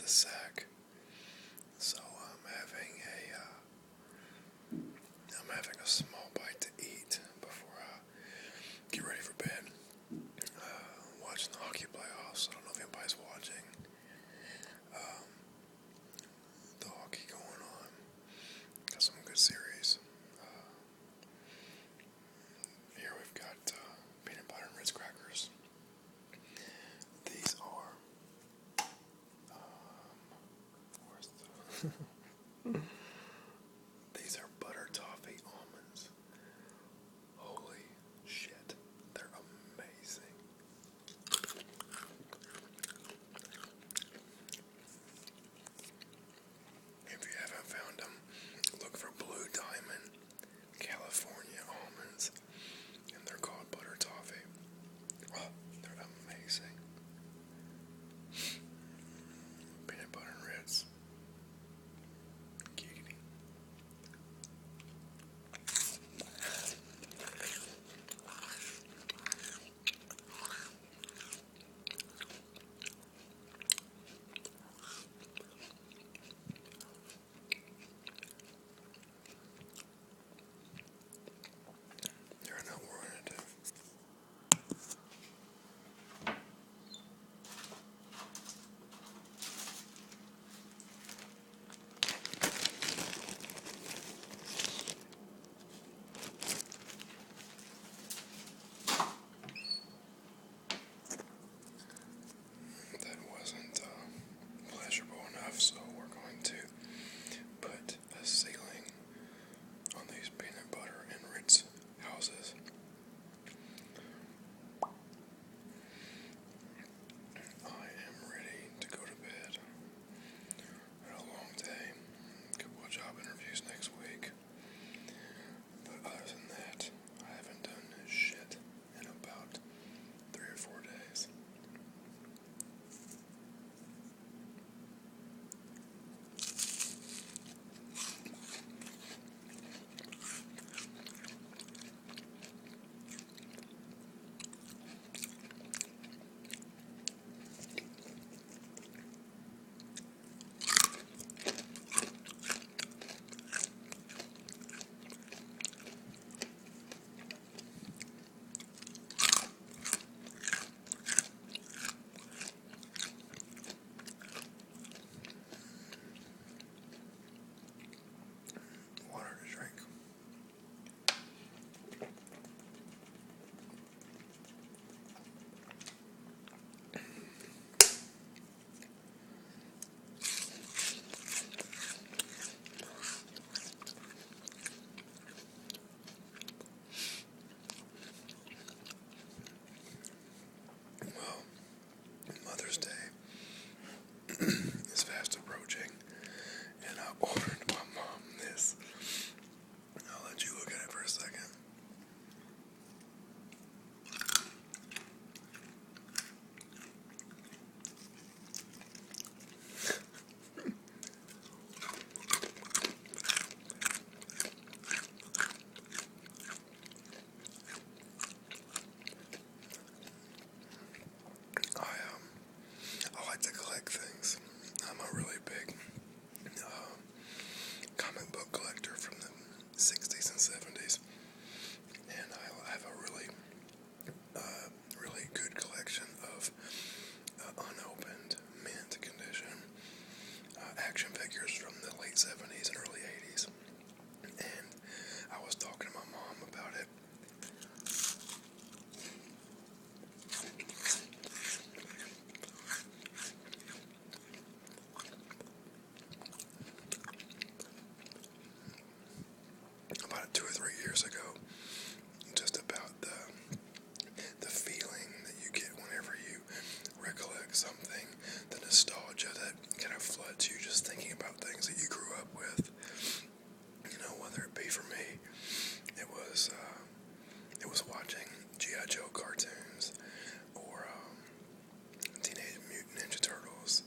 sack. So I'm having a small bite to eat before I get ready for bed. Watching the hockey playoffs. I don't know if anybody's watching the hockey going on. Got some good series. Here we've got peanut butter and Ritz crackers. These are these are butter toffee almonds. Holy shit, they're amazing. If you haven't found them, look for Blue Diamond California almonds, and they're called butter toffee. Oh, they're amazing. Peanut butter and Ritz. Giggity. You know what we're gonna do. That wasn't pleasurable enough, so we're going to put a ceiling on these peanut butter and Ritz houses. I am ready to go to bed. Had a long day, couple of job interviews next week. But other than that, I haven't done shit in about 3 or 4 days. Water to drink. Well, Mother's Day is fast approaching, and I ordered my mom this. I'll let you look at it for a second. I like to collect things. I'm a really big comic book collector from the 60s and 70s, and I have a really good collection of unopened, mint condition action figures from the late 70s and early 80s. And I was talking to my mom about it. About 2 or 3 years ago, just about the feeling that you get whenever you recollect something, the nostalgia that kind of floods you just thinking about things that you grew up with. You know, whether it be for me, it was watching G.I. Joe cartoons, or Teenage Mutant Ninja Turtles,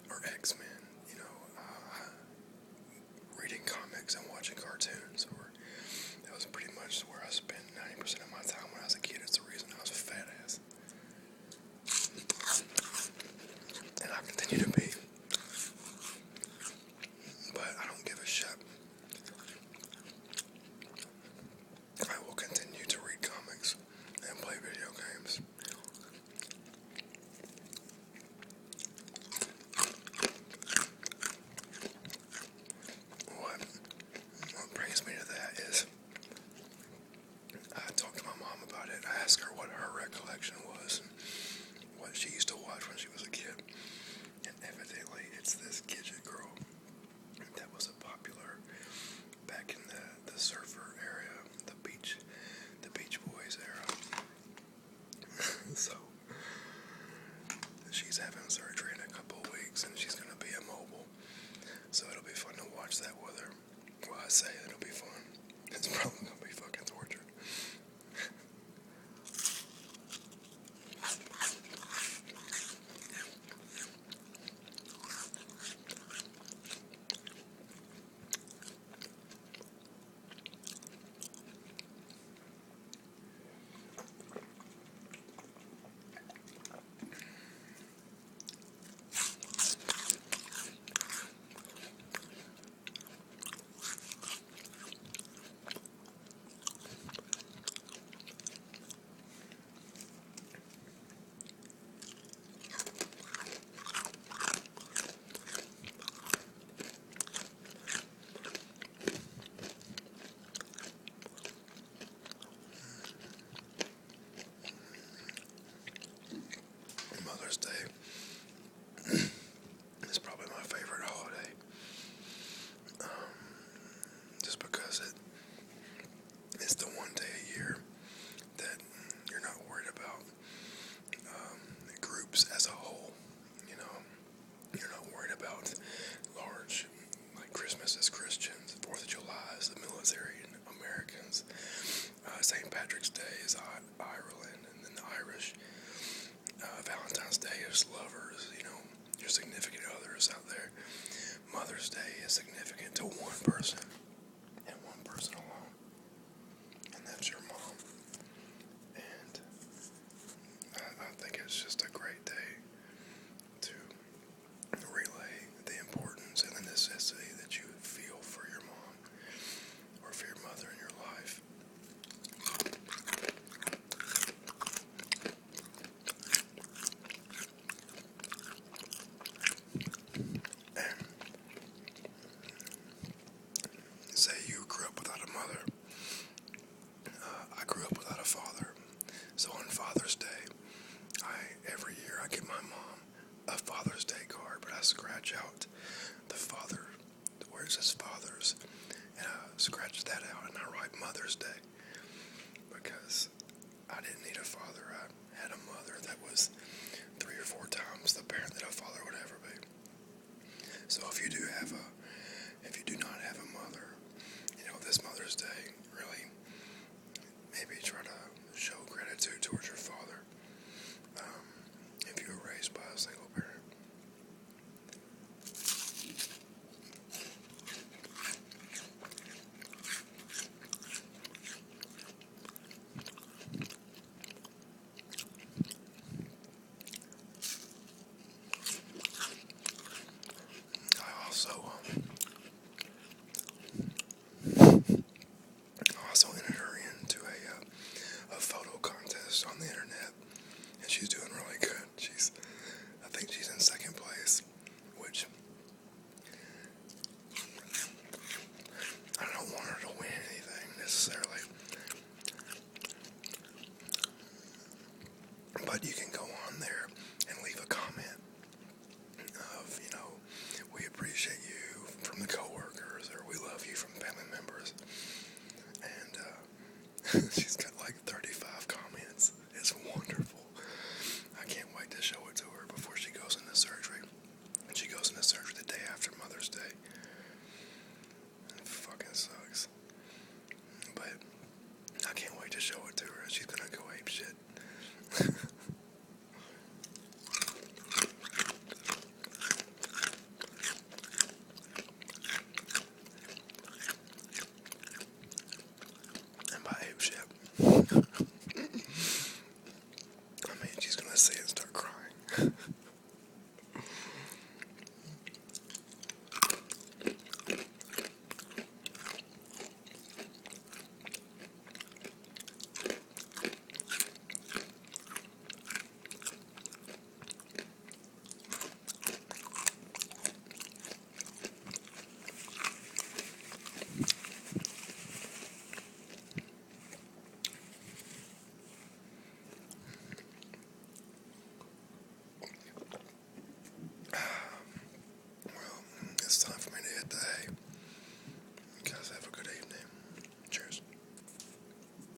or X-Men. You know, reading comics and watching cartoons, or that was pretty much where I spent 90% of my time when I was a kid. It's the reason I was a fat ass. And I continue to be. you can go on there and leave a comment of, we appreciate you from the coworkers, or we love you from family members. And she's got